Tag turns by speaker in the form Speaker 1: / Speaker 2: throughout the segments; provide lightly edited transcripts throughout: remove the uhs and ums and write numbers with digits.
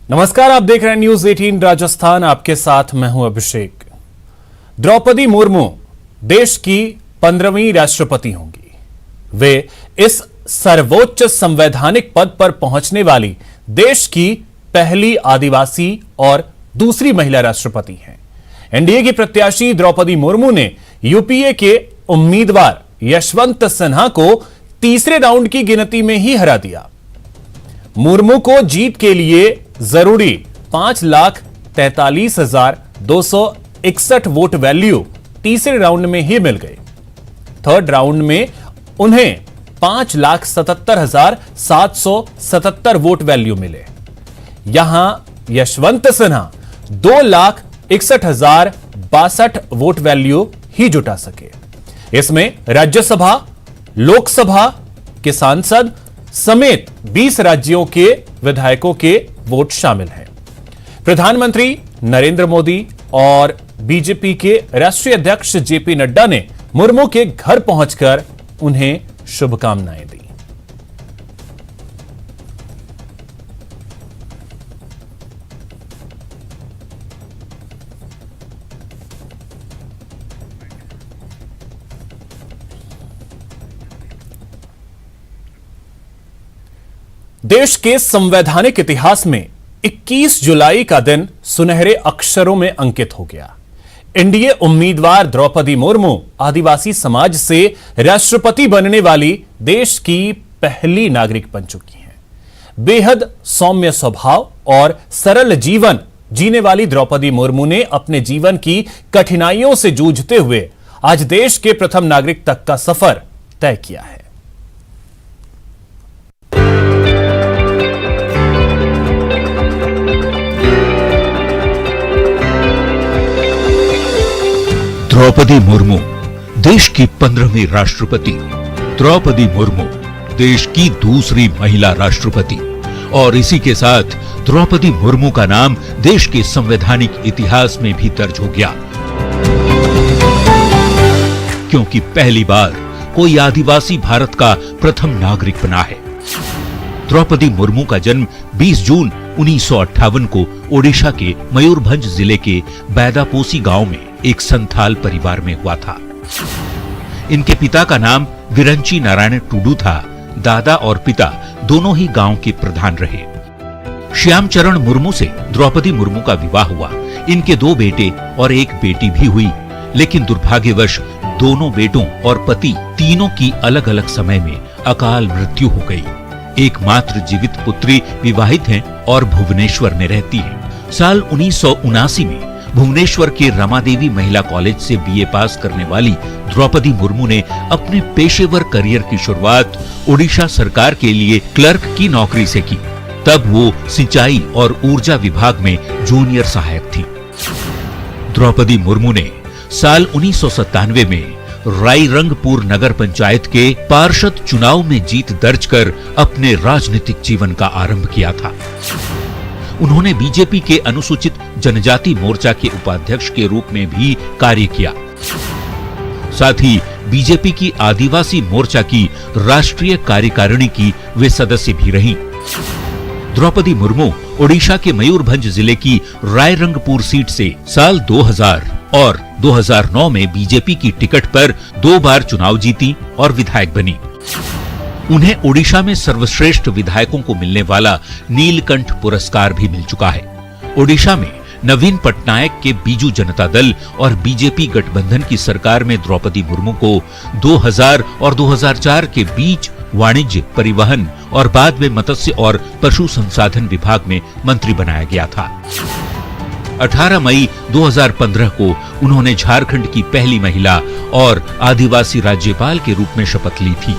Speaker 1: नमस्कार, आप देख रहे हैं न्यूज 18 राजस्थान। आपके साथ मैं हूं अभिषेक। द्रौपदी मुर्मू देश की 15वीं राष्ट्रपति होंगी। वे इस सर्वोच्च संवैधानिक पद पर पहुंचने वाली देश की पहली आदिवासी और दूसरी महिला राष्ट्रपति हैं। एनडीए की प्रत्याशी द्रौपदी मुर्मू ने यूपीए के उम्मीदवार यशवंत सिन्हा को तीसरे राउंड की गिनती में ही हरा दिया। मुर्मू को जीत के लिए जरूरी 5,43,261 वोट वैल्यू तीसरे राउंड में ही मिल गए। थर्ड राउंड में उन्हें 5,77,777 वोट वैल्यू मिले। यहां यशवंत सिन्हा 2,61,062 वोट वैल्यू ही जुटा सके। इसमें राज्यसभा, लोकसभा के सांसद समेत 20 राज्यों के विधायकों के वोट शामिल हैं। प्रधानमंत्री नरेंद्र मोदी और बीजेपी के राष्ट्रीय अध्यक्ष जेपी नड्डा ने मुर्मू के घर पहुंचकर उन्हें शुभकामनाएं दी। देश के संवैधानिक इतिहास में 21 जुलाई का दिन सुनहरे अक्षरों में अंकित हो गया। एनडीए उम्मीदवार द्रौपदी मुर्मू आदिवासी समाज से राष्ट्रपति बनने वाली देश की पहली नागरिक बन चुकी हैं। बेहद सौम्य स्वभाव और सरल जीवन जीने वाली द्रौपदी मुर्मू ने अपने जीवन की कठिनाइयों से जूझते हुए आज देश के प्रथम नागरिक तक का सफर तय किया है।
Speaker 2: द्रौपदी मुर्मू देश की 15वीं राष्ट्रपति। द्रौपदी मुर्मू देश की दूसरी महिला राष्ट्रपति और इसी के साथ द्रौपदी मुर्मू का नाम देश के संवैधानिक इतिहास में भी दर्ज हो गया, क्योंकि पहली बार कोई आदिवासी भारत का प्रथम नागरिक बना है। द्रौपदी मुर्मू का जन्म 20 जून 1958 को ओडिशा के मयूरभंज जिले के बैदापोसी गांव में एक संथाल परिवार में हुआ था। इनके पिता का नाम विरंची नारायण टुडू था। दादा और पिता दोनों ही गांव के प्रधान रहे। श्यामचरण मुर्मू से द्रौपदी मुर्मू का विवाह हुआ। इनके 2 बेटे और 1 बेटी भी हुई, लेकिन दुर्भाग्यवश दोनों बेटों और पति तीनों की अलग अलग समय में अकाल मृत्यु हो गई। एकमात्र जीवित पुत्री विवाहित हैं और भुवनेश्वर में रहती है। साल 1979 में भुवनेश्वर के रमादेवी महिला कॉलेज से बीए पास करने वाली द्रौपदी मुर्मू ने अपने पेशेवर करियर की शुरुआत ओडिशा सरकार के लिए क्लर्क की नौकरी से की। तब वो सिंचाई और ऊर्जा विभाग में जूनियर सहायक थी। द्रौपदी मुर्मू ने साल 1997 में रायरंगपुर नगर पंचायत के पार्षद चुनाव में जीत दर्ज कर अपने राजनीतिक जीवन का आरंभ किया था। उन्होंने बीजेपी के अनुसूचित जनजाति मोर्चा के उपाध्यक्ष के रूप में भी कार्य किया। साथ ही बीजेपी की आदिवासी मोर्चा की राष्ट्रीय कार्यकारिणी की वे सदस्य भी रहीं। द्रौपदी मुर्मू ओडिशा के मयूरभंज जिले की रायरंगपुर सीट से साल 2000 और 2009 में बीजेपी की टिकट पर 2 बार चुनाव जीती और विधायक बनी। उन्हें ओडिशा में सर्वश्रेष्ठ विधायकों को मिलने वाला नीलकंठ पुरस्कार भी मिल चुका है। ओडिशा में नवीन पटनायक के बीजू जनता दल और बीजेपी गठबंधन की सरकार में द्रौपदी मुर्मू को 2000 और 2004 के बीच वाणिज्य, परिवहन और बाद में मत्स्य और पशु संसाधन विभाग में मंत्री बनाया गया था। 18 मई 2015 को उन्होंने झारखंड की पहली महिला और आदिवासी राज्यपाल के रूप में शपथ ली थी।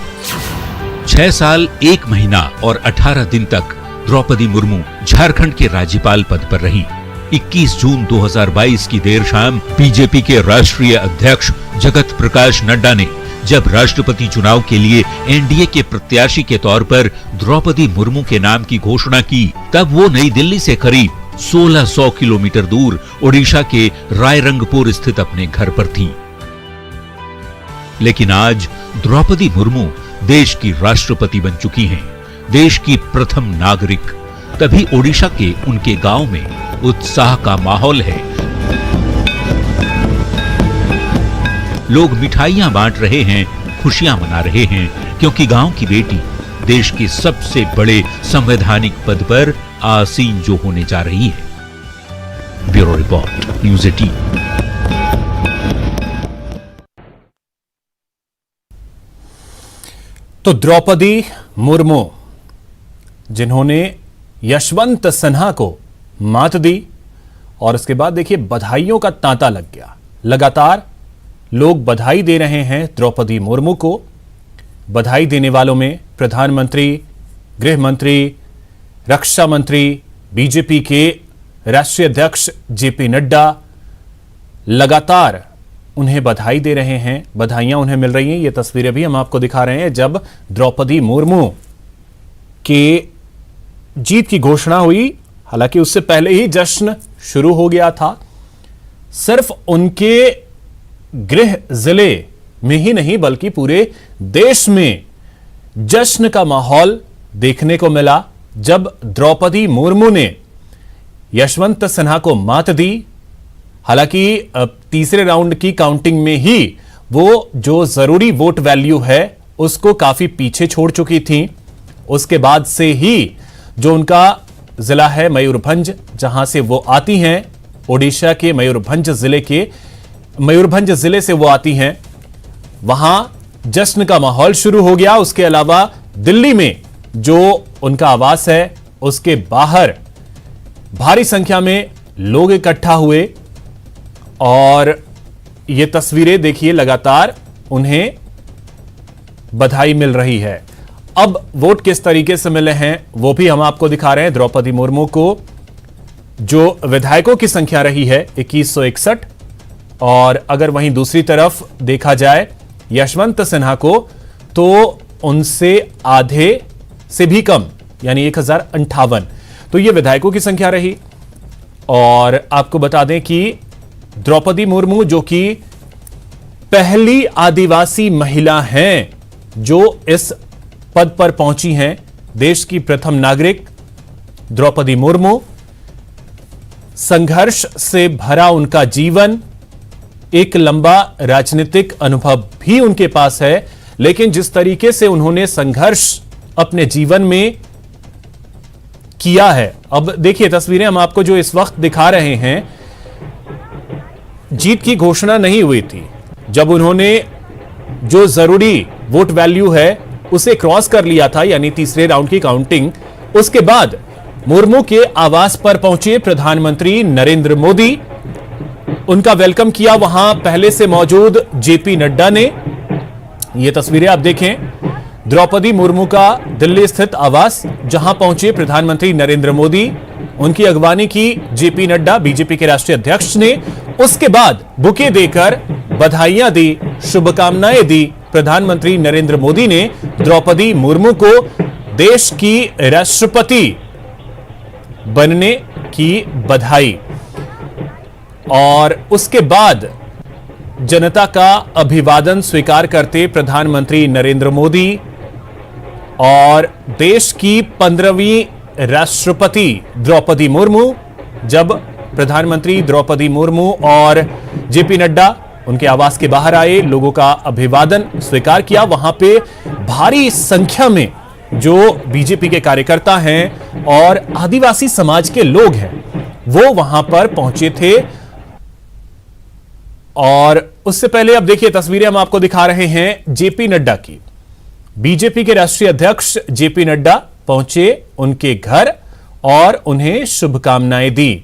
Speaker 2: 6 साल 1 महीना और 18 दिन तक द्रौपदी मुर्मू झारखंड के राज्यपाल पद पर रहीं। 21 जून 2022 की देर शाम बीजेपी के राष्ट्रीय अध्यक्ष जगत प्रकाश नड्डा ने जब राष्ट्रपति चुनाव के लिए एनडीए के प्रत्याशी के तौर पर द्रौपदी मुर्मू के नाम की घोषणा की, तब वो नई दिल्ली से करीब 1600 किलोमीटर दूर ओडिशा के रायरंगपुर स्थित अपने घर पर थीं। लेकिन आज द्रौपदी मुर्मू देश की राष्ट्रपति बन चुकी हैं। देश की प्रथम नागरिक तभी ओडिशा के उनके गांव में उत्साह का माहौल है। लोग मिठाइयां बांट रहे हैं, खुशियां मना रहे हैं, क्योंकि गांव की बेटी देश के सबसे बड़े संवैधानिक पद पर आसीन जो होने जा रही है। Bureau report, news 18।
Speaker 1: तो द्रौपदी मुर्मू जिन्होंने यशवंत सिन्हा को मात दी और उसके बाद देखिए बधाइयों का तांता लग गया। लगातार लोग बधाई दे रहे हैं द्रौपदी मुर्मू को। बधाई देने वालों में प्रधानमंत्री, गृह मंत्री, रक्षा मंत्री, बीजेपी के राष्ट्रीय अध्यक्ष जेपी नड्डा लगातार उन्हें बधाई दे रहे हैं, बधाइयां उन्हें मिल रही हैं। ये तस्वीरें भी हम आपको दिखा रहे हैं जब द्रौपदी मुर्मू के जीत की घोषणा हुई। हालांकि उससे पहले ही जश्न शुरू हो गया था। सिर्फ उनके गृह जिले में ही नहीं बल्कि पूरे देश में जश्न का माहौल देखने को मिला जब द्रौपदी मुर्मू ने यशवंत सिन्हा को मात दी। हालांकि तीसरे राउंड की काउंटिंग में ही वो जो जरूरी वोट वैल्यू है उसको काफी पीछे छोड़ चुकी थी। उसके बाद से ही जो उनका जिला है मयूरभंज, जहां से वो आती हैं, ओडिशा के मयूरभंज जिले से वो आती हैं, वहां जश्न का माहौल शुरू हो गया। उसके अलावा दिल्ली में जो उनका आवास है उसके बाहर भारी संख्या में लोग इकट्ठा हुए और ये तस्वीरें देखिए, लगातार उन्हें बधाई मिल रही है। अब वोट किस तरीके से मिले हैं वो भी हम आपको दिखा रहे हैं। द्रौपदी मुर्मू को जो विधायकों की संख्या रही है 2161 और अगर वहीं दूसरी तरफ देखा जाए यशवंत सिन्हा को तो उनसे आधे से भी कम यानी 1058। तो ये विधायकों की संख्या रही। और आपको बता दें कि द्रौपदी मुर्मू जो कि पहली आदिवासी महिला हैं जो इस पद पर पहुंची हैं, देश की प्रथम नागरिक द्रौपदी मुर्मू, संघर्ष से भरा उनका जीवन, एक लंबा राजनीतिक अनुभव भी उनके पास है, लेकिन जिस तरीके से उन्होंने संघर्ष अपने जीवन में किया है। अब देखिए तस्वीरें हम आपको जो इस वक्त दिखा रहे हैं, जीत की घोषणा नहीं हुई थी। जब उन्होंने जो जरूरी वोट वैल्यू है उसे क्रॉस कर लिया था यानी तीसरे राउंड की काउंटिंग, उसके बाद मुर्मू के आवास पर पहुंचे प्रधानमंत्री नरेंद्र मोदी। उनका वेलकम किया वहां पहले से मौजूद जेपी नड्डा ने। यह तस्वीरें आप देखें, द्रौपदी मुर्मू का दिल्ली स्थित आवास जहां पहुंचे प्रधानमंत्री नरेंद्र मोदी, उनकी अगवानी की जेपी नड्डा बीजेपी के राष्ट्रीय अध्यक्ष ने। उसके बाद बुके देकर बधाइयां दी, शुभकामनाएं दी। प्रधानमंत्री नरेंद्र मोदी ने द्रौपदी मुर्मू को देश की राष्ट्रपति बनने की बधाई और उसके बाद जनता का अभिवादन स्वीकार करते प्रधानमंत्री नरेंद्र मोदी और देश की 15वीं राष्ट्रपति द्रौपदी मुर्मू, जब प्रधानमंत्री द्रौपदी मुर्मू और जेपी नड्डा उनके आवास के बाहर आए, लोगों का अभिवादन स्वीकार किया। वहां पे भारी संख्या में जो बीजेपी के कार्यकर्ता हैं और आदिवासी समाज के लोग हैं वो वहां पर पहुंचे थे। और उससे पहले अब देखिए तस्वीरें हम आपको दिखा रहे हैं जेपी नड्डा की। बीजेपी के राष्ट्रीय अध्यक्ष जेपी नड्डा पहुंचे उनके घर और उन्हें शुभकामनाएं दी।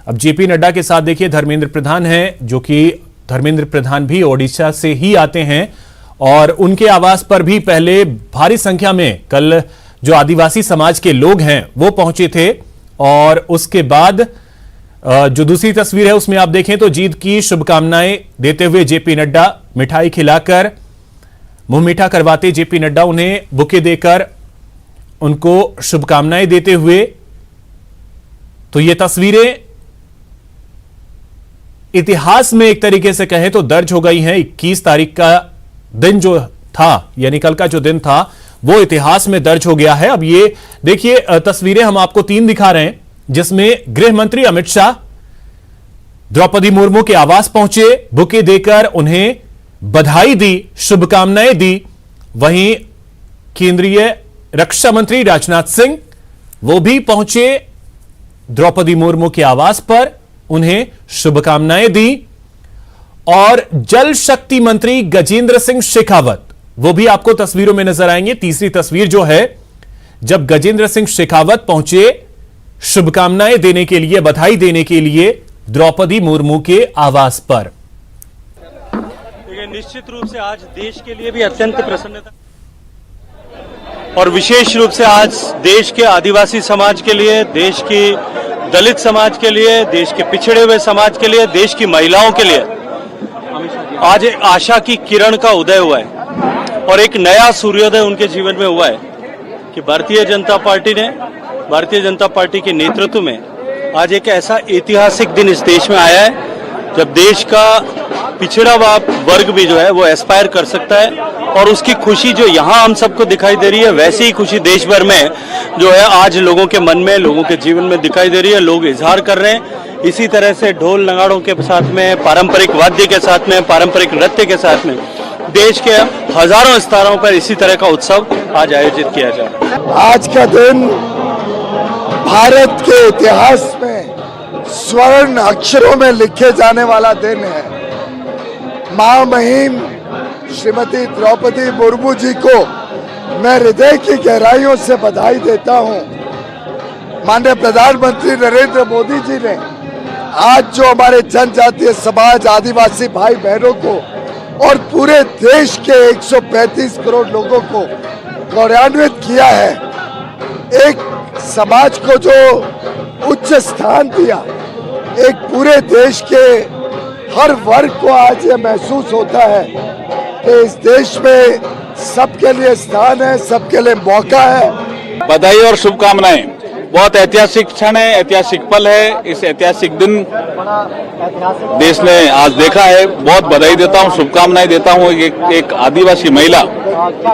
Speaker 1: अब जेपी नड्डा के साथ देखिए धर्मेंद्र प्रधान हैं, जो कि धर्मेंद्र प्रधान भी ओडिशा से ही आते हैं और उनके आवास पर भी पहले भारी संख्या में कल जो आदिवासी समाज के लोग हैं वो पहुंचे थे। और उसके बाद जो दूसरी तस्वीर है उसमें आप देखें तो जीत की शुभकामनाएं देते हुए जेपी नड्डा मिठाई खिलाकर मुंह मीठा करवाते जेपी नड्डा उन्हें बुके देकर उनको शुभकामनाएं देते हुए। तो ये तस्वीरें इतिहास में एक तरीके से कहें तो दर्ज हो गई हैं। 21 तारीख का दिन जो था यानी कल का जो दिन था वो इतिहास में दर्ज हो गया है। अब ये देखिए तस्वीरें हम आपको 3 दिखा रहे हैं, जिसमें गृह मंत्री अमित शाह द्रौपदी मुर्मू के आवास पहुंचे, बुके देकर उन्हें बधाई दी, शुभकामनाएं दी। वहीं केंद्रीय रक्षा मंत्री राजनाथ सिंह वो भी पहुंचे द्रौपदी मुर्मू के आवास पर, उन्हें शुभकामनाएं दी। और जल शक्ति मंत्री गजेंद्र सिंह शेखावत वो भी आपको तस्वीरों में नजर आएंगे। तीसरी तस्वीर जो है, जब गजेंद्र सिंह शेखावत पहुंचे शुभकामनाएं देने के लिए, बधाई देने के लिए द्रौपदी मुर्मू के आवास पर।
Speaker 3: देखिए, निश्चित रूप से आज देश के लिए भी अत्यंत प्रसन्नता और विशेष रूप से आज देश के आदिवासी समाज के लिए, देश की दलित समाज के लिए, देश के पिछड़े हुए समाज के लिए, देश की महिलाओं के लिए आज एक आशा की किरण का उदय हुआ है और एक नया सूर्योदय उनके जीवन में हुआ है कि भारतीय जनता पार्टी के नेतृत्व में आज एक ऐसा ऐतिहासिक दिन इस देश में आया है जब देश का पिछड़ा हुआ वर्ग भी जो है वो एस्पायर कर सकता है। और उसकी खुशी जो यहाँ हम सबको दिखाई दे रही है, वैसी ही खुशी देश भर में जो है आज लोगों के मन में, लोगों के जीवन में दिखाई दे रही है। लोग इजहार कर रहे हैं। इसी तरह से ढोल नगाड़ों के साथ में, पारंपरिक वाद्य के साथ में, पारंपरिक नृत्य के साथ में देश के हजारों स्थानों पर इसी तरह का उत्सव आज आयोजित किया जा रहा है।
Speaker 4: आज का दिन भारत के इतिहास में स्वर्ण अक्षरों में लिखे जाने वाला दिन है। महामहिम श्रीमती द्रौपदी मुर्मू जी को मैं हृदय की गहराइयों से बधाई देता हूं। माननीय प्रधानमंत्री नरेंद्र मोदी जी ने आज जो हमारे जनजातीय समाज, आदिवासी भाई बहनों को और पूरे देश के 135 करोड़ लोगों को गौरवान्वित किया है, एक समाज को जो उच्च स्थान दिया, एक पूरे देश के हर वर्ग को आज ये महसूस होता है कि इस देश में सबके लिए स्थान है, सबके लिए मौका है।
Speaker 5: बधाई और शुभकामनाएं। बहुत ऐतिहासिक क्षण है, ऐतिहासिक पल है। इस ऐतिहासिक दिन देश ने आज देखा है। बहुत बधाई देता हूं, शुभकामनाएं देता हूं। एक आदिवासी महिला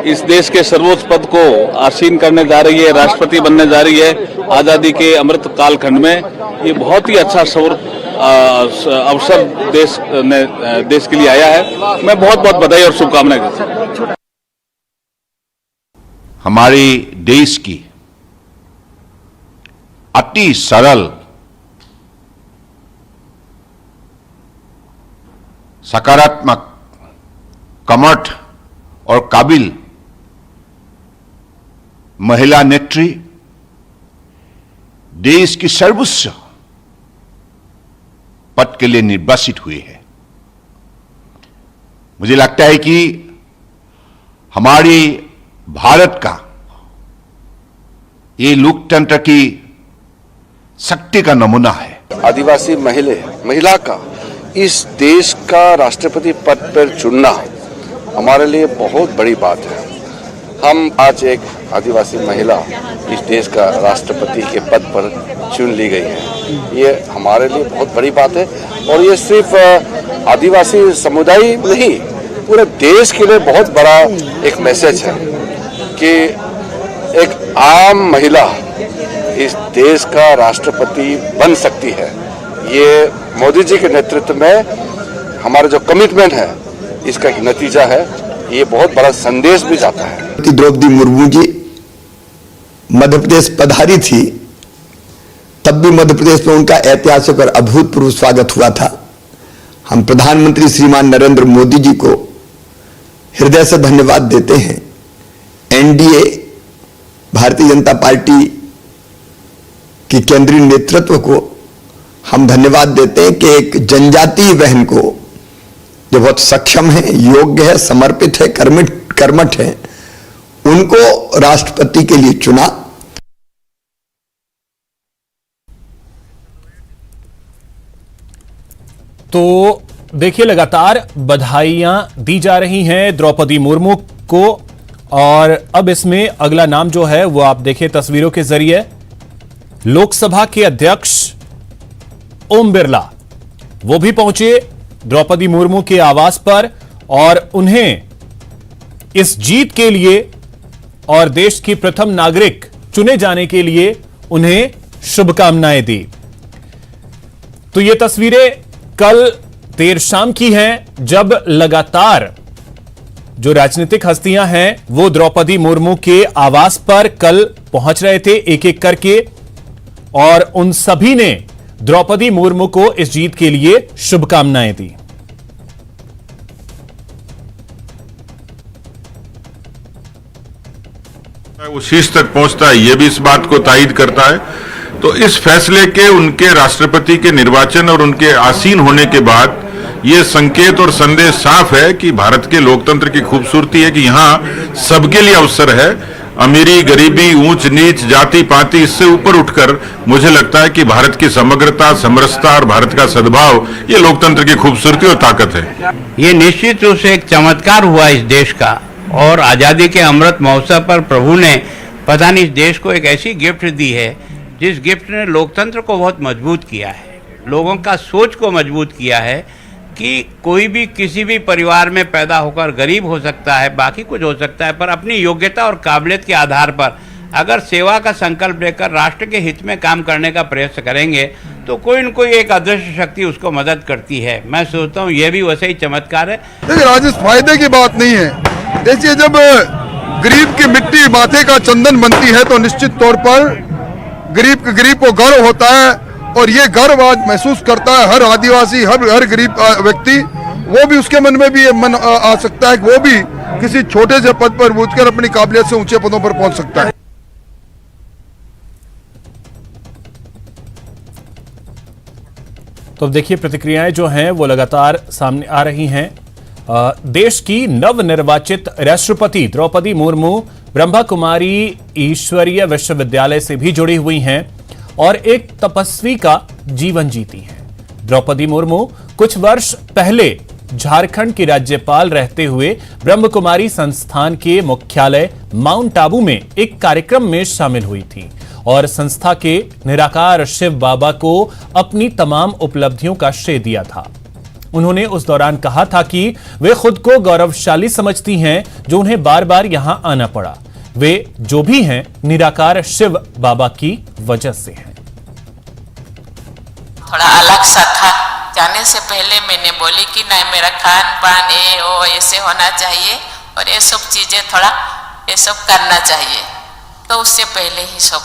Speaker 5: इस देश के सर्वोच्च पद को आसीन करने जा रही है, राष्ट्रपति बनने जा रही है आजादी के अमृत कालखंड में। ये बहुत ही अच्छा अवसर देश के लिए आया है। मैं बहुत बहुत बधाई और शुभकामनाएं देता हूं।
Speaker 6: हमारे देश की अति सरल, सकारात्मक, कर्मठ और काबिल महिला नेत्री देश की सर्वोच्च पद के लिए निर्वाचित हुए हैं। मुझे लगता है कि हमारी भारत का ये लोकतंत्र की शक्ति का नमूना है।
Speaker 7: आदिवासी महिला का इस देश का राष्ट्रपति पद पर चुनना हमारे लिए बहुत बड़ी बात है। हम आज एक आदिवासी महिला इस देश का राष्ट्रपति के पद पर चुन ली गई है। ये हमारे लिए बहुत बड़ी बात है और ये सिर्फ आदिवासी समुदाय नहीं, पूरे देश के लिए बहुत बड़ा एक मैसेज है कि एक आम महिला इस देश का राष्ट्रपति बन सकती है। ये मोदी जी के नेतृत्व में हमारा जो कमिटमेंट है इसका एक नतीजा है। ये बहुत बड़ा संदेश भी जाता है।
Speaker 4: द्रौपदी मुर्मू जी मध्य प्रदेश पधारी थी, तब भी मध्य प्रदेश में उनका ऐतिहासिक और अभूतपूर्व स्वागत हुआ था। हम प्रधानमंत्री श्रीमान नरेंद्र मोदी जी को हृदय से धन्यवाद देते हैं। एनडीए भारतीय जनता पार्टी की केंद्रीय नेतृत्व को हम धन्यवाद देते हैं कि एक जनजातीय बहन को जो बहुत सक्षम है, योग्य है, समर्पित है, कर्मठ है, उनको राष्ट्रपति के लिए चुना।
Speaker 1: तो देखिए, लगातार बधाइयां दी जा रही हैं द्रौपदी मुर्मू को। और अब इसमें अगला नाम जो है वो आप देखिए तस्वीरों के जरिए, लोकसभा के अध्यक्ष ओम बिरला वो भी पहुंचे द्रौपदी मुर्मू के आवास पर और उन्हें इस जीत के लिए और देश की प्रथम नागरिक चुने जाने के लिए उन्हें शुभकामनाएं दी। तो ये तस्वीरें कल देर शाम की हैं, जब लगातार जो राजनीतिक हस्तियां हैं वो द्रौपदी मुर्मू के आवास पर कल पहुंच रहे थे एक एक करके, और उन सभी ने द्रौपदी मुर्मू को इस जीत के लिए शुभकामनाएं दी।
Speaker 8: वो शीर्ष तक पहुंचता है, ये भी इस बात को तायद करता है। तो इस फैसले के उनके राष्ट्रपति के निर्वाचन और उनके आसीन होने के बाद ये संकेत और संदेश साफ है कि भारत के लोकतंत्र की खूबसूरती है कि यहाँ सबके लिए अवसर है। अमीरी, गरीबी, ऊंच नीच, जाति पाति, इससे ऊपर उठकर मुझे लगता है कि भारत की समग्रता, समरसता और भारत का सद्भाव ये लोकतंत्र की खूबसूरती और ताकत है।
Speaker 9: ये निश्चित रूप से एक चमत्कार हुआ इस देश का, और आज़ादी के अमृत महोत्सव पर प्रभु ने पता नहीं इस देश को एक ऐसी गिफ्ट दी है जिस गिफ्ट ने लोकतंत्र को बहुत मजबूत किया है, लोगों का सोच को मजबूत किया है कि कोई भी किसी भी परिवार में पैदा होकर गरीब हो सकता है, बाकी कुछ हो सकता है, पर अपनी योग्यता और काबिलियत के आधार पर अगर सेवा का संकल्प लेकर राष्ट्र के हित में काम करने का प्रयास करेंगे तो कोई न कोई एक अदृश्य शक्ति उसको मदद करती है। मैं सोचता हूँ यह भी वैसे ही चमत्कार है।
Speaker 4: देखिए राजेश, फायदे की बात नहीं है। देखिए, जब गरीब की मिट्टी माथे का चंदन बनती है तो निश्चित तौर पर गरीब को गर्व होता है, और ये गर्व आज महसूस करता है हर आदिवासी, हर गरीब व्यक्ति। वो भी उसके मन में भी ये मन आ सकता है कि वो भी किसी छोटे से पद पर पहुंचकर अपनी काबिलियत से ऊंचे पदों पर पहुंच सकता है।
Speaker 1: तो अब देखिए प्रतिक्रियाएं जो हैं वो लगातार सामने आ रही हैं। देश की नवनिर्वाचित राष्ट्रपति द्रौपदी मुर्मू ब्रह्मा कुमारी ईश्वरीय विश्वविद्यालय से भी जुड़ी हुई हैं और एक तपस्वी का जीवन जीती हैं। द्रौपदी मुर्मू कुछ वर्ष पहले झारखंड की राज्यपाल रहते हुए ब्रह्म कुमारी संस्थान के मुख्यालय माउंट आबू में एक कार्यक्रम में शामिल हुई थी और संस्था के निराकार शिव बाबा को अपनी तमाम उपलब्धियों का श्रेय दिया था। उन्होंने उस दौरान कहा था कि वे खुद को गौरवशाली समझती हैं जो उन्हें बार बार यहां आना पड़ा। वे जो भी हैं निराकार शिव बाबा की वजह से हैं।
Speaker 10: थोड़ा अलग सा था, जाने से पहले मैंने बोली कि नहीं, मेरा खान पान ये वो ऐसे होना चाहिए और ये सब चीजें थोड़ा ये सब करना चाहिए। तो उससे पहले ही सब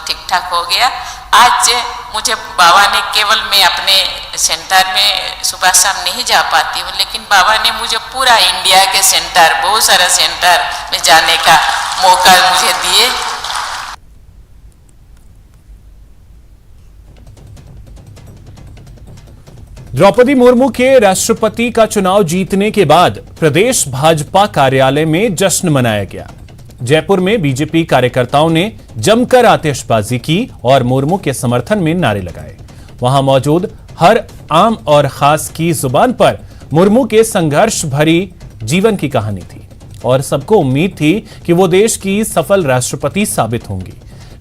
Speaker 10: ठीक ठाक हो गया। आज मुझे बाबा ने केवल मैं अपने सेंटर में सुबह शाम नहीं जा पाती हूँ, लेकिन बाबा ने मुझे पूरा इंडिया के सेंटर, बहुत सारे सेंटर में जाने का मौका मुझे दिए।
Speaker 1: द्रौपदी मुर्मू के राष्ट्रपति का चुनाव जीतने के बाद प्रदेश भाजपा कार्यालय में जश्न मनाया गया। जयपुर में बीजेपी कार्यकर्ताओं ने जमकर आतिशबाजी की और मुर्मू के समर्थन में नारे लगाए। वहां मौजूद हर आम और खास की जुबान पर मुर्मू के संघर्ष भरी जीवन की कहानी थी और सबको उम्मीद थी कि वो देश की सफल राष्ट्रपति साबित होंगी।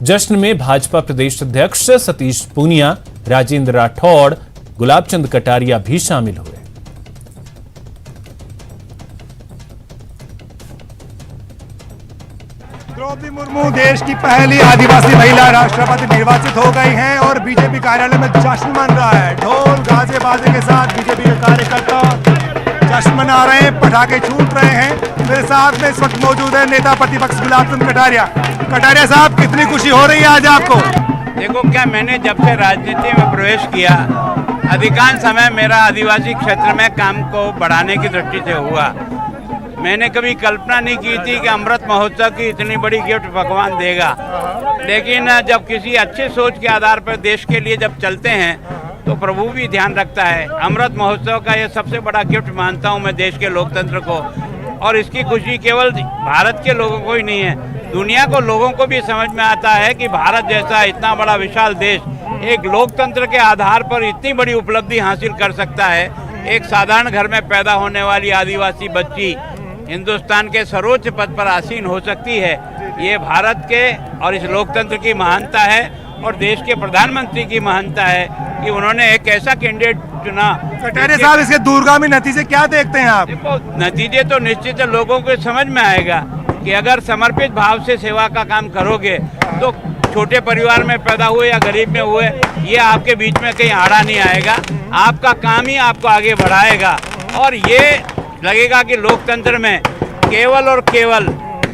Speaker 1: जश्न में भाजपा प्रदेश अध्यक्ष सतीश पूनिया, राजेंद्र राठौड़, गुलाब चंद कटारिया भी शामिल हुए।
Speaker 11: द्रौपदी मुर्मू देश की पहली आदिवासी महिला राष्ट्रपति निर्वाचित हो गई हैं और बीजेपी कार्यालय में जश्न मन रहा है। ढोल गाजे बाजे के साथ बीजेपी के कार्यकर्ता जश्न मना रहे हैं, पटाखे छूट रहे हैं। मेरे साथ में इस वक्त मौजूद है नेता प्रतिपक्ष गुलाब चंद कटारिया। कटारिया साहब, कितनी खुशी हो रही है आज आपको?
Speaker 9: देखो, क्या मैंने जब से राजनीति में प्रवेश किया, अधिकांश समय मेरा आदिवासी क्षेत्र में काम को बढ़ाने की दृष्टि से हुआ। मैंने कभी कल्पना नहीं की थी कि अमृत महोत्सव की इतनी बड़ी गिफ्ट भगवान देगा, लेकिन जब किसी अच्छे सोच के आधार पर देश के लिए जब चलते हैं तो प्रभु भी ध्यान रखता है। अमृत महोत्सव का ये सबसे बड़ा गिफ्ट मानता हूँ मैं देश के लोकतंत्र को, और इसकी खुशी केवल भारत के लोगों को ही नहीं है, दुनिया को लोगों को भी समझ में आता है कि भारत जैसा इतना बड़ा विशाल देश एक लोकतंत्र के आधार पर इतनी बड़ी उपलब्धि हासिल कर सकता है। एक साधारण घर में पैदा होने वाली आदिवासी बच्ची हिंदुस्तान के सर्वोच्च पद पर आसीन हो सकती है। ये भारत के और इस लोकतंत्र की महानता है और देश के प्रधानमंत्री की महानता है कि उन्होंने एक ऐसा कैंडिडेट चुना।
Speaker 11: कटारिया साहब, इसके दूरगामी नतीजे क्या देखते हैं आप?
Speaker 9: देखो, नतीजे तो निश्चित लोगों को समझ में आएगा। कि अगर समर्पित भाव से सेवा का काम करोगे तो छोटे परिवार में पैदा हुए या गरीब में हुए, ये आपके बीच में कहीं आड़ा नहीं आएगा। आपका काम ही आपको आगे बढ़ाएगा और ये लगेगा कि लोकतंत्र में केवल और केवल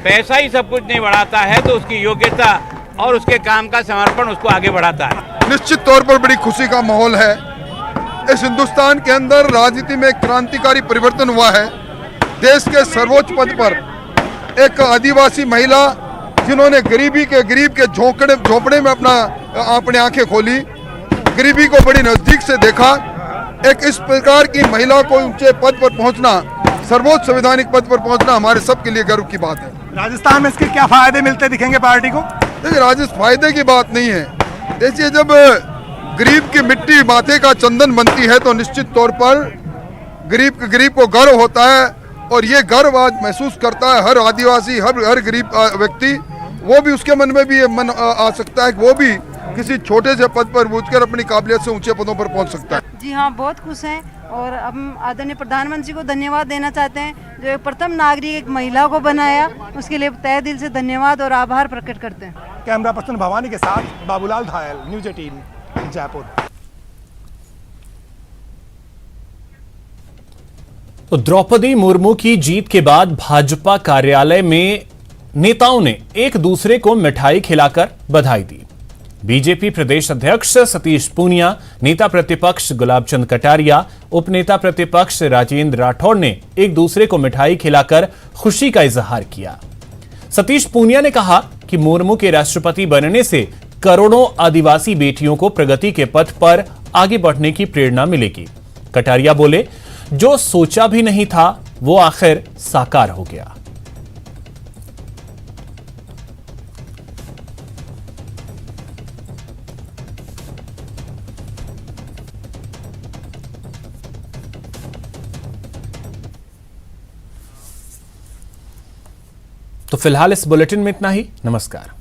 Speaker 9: पैसा ही सब कुछ नहीं बढ़ाता है, तो उसकी योग्यता और उसके काम का समर्पण उसको आगे बढ़ाता है।
Speaker 4: निश्चित तौर पर बड़ी खुशी का माहौल है। इस हिंदुस्तान के अंदर राजनीति में क्रांतिकारी परिवर्तन हुआ है। देश के सर्वोच्च पद पर एक आदिवासी महिला जिन्होंने गरीब के झोंपड़े में अपनी आंखें खोली, गरीबी को बड़ी नजदीक से देखा। एक इस प्रकार की महिला को ऊंचे पद पर पहुंचना, सर्वोच्च संवैधानिक पद पर पहुंचना हमारे सबके लिए गर्व की बात है।
Speaker 11: राजस्थान में इसके क्या फायदे मिलते दिखेंगे पार्टी को?
Speaker 4: देखिए, राजस्थान फायदे की बात नहीं है। देखिए, जब गरीब की मिट्टी माथे का चंदन बनती है तो निश्चित तौर पर गरीब को गर्व होता है और ये गर्व आज महसूस करता है हर आदिवासी, हर गरीब व्यक्ति। वो भी उसके मन में भी ये मन आ सकता है कि वो भी किसी छोटे से पद पर पहुंचकर अपनी काबिलियत से ऊंचे पदों पर पहुंच सकता है।
Speaker 12: जी हाँ, बहुत खुश हैं और हम आदरणीय प्रधानमंत्री को धन्यवाद देना चाहते हैं जो एक प्रथम नागरिक एक महिला को बनाया, उसके लिए तहे दिल से धन्यवाद और आभार प्रकट करते हैं।
Speaker 11: कैमरा पर्सन भवानी के साथ बाबूलाल धायल, न्यूज़ 18 जयपुर।
Speaker 1: तो द्रौपदी मुर्मू की जीत के बाद भाजपा कार्यालय में नेताओं ने एक दूसरे को मिठाई खिलाकर बधाई दी। बीजेपी प्रदेश अध्यक्ष सतीश पूनिया, नेता प्रतिपक्ष गुलाब चंद कटारिया, उपनेता प्रतिपक्ष राजेंद्र राठौड़ ने एक दूसरे को मिठाई खिलाकर खुशी का इजहार किया। सतीश पूनिया ने कहा कि मुर्मू के राष्ट्रपति बनने से करोड़ों आदिवासी बेटियों को प्रगति के पथ पर आगे बढ़ने की प्रेरणा मिलेगी। कटारिया बोले, जो सोचा भी नहीं था वो आखिर साकार हो गया। तो फिलहाल इस बुलेटिन में इतना ही। नमस्कार।